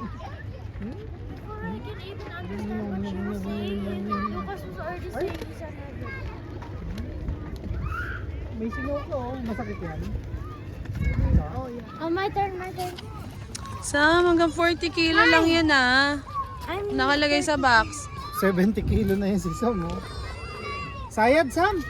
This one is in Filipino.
Before I can even understand what she was saying, Lucas was already saying he's another. May singaw ko, masakit yan. Oh yeah. Oh, my turn, my turn. Sam, hanggang 40 kilo lang yan ah. I'm Nakalagay sa box. 70 kilo na yan si Sam, oh. Sayad, Sam!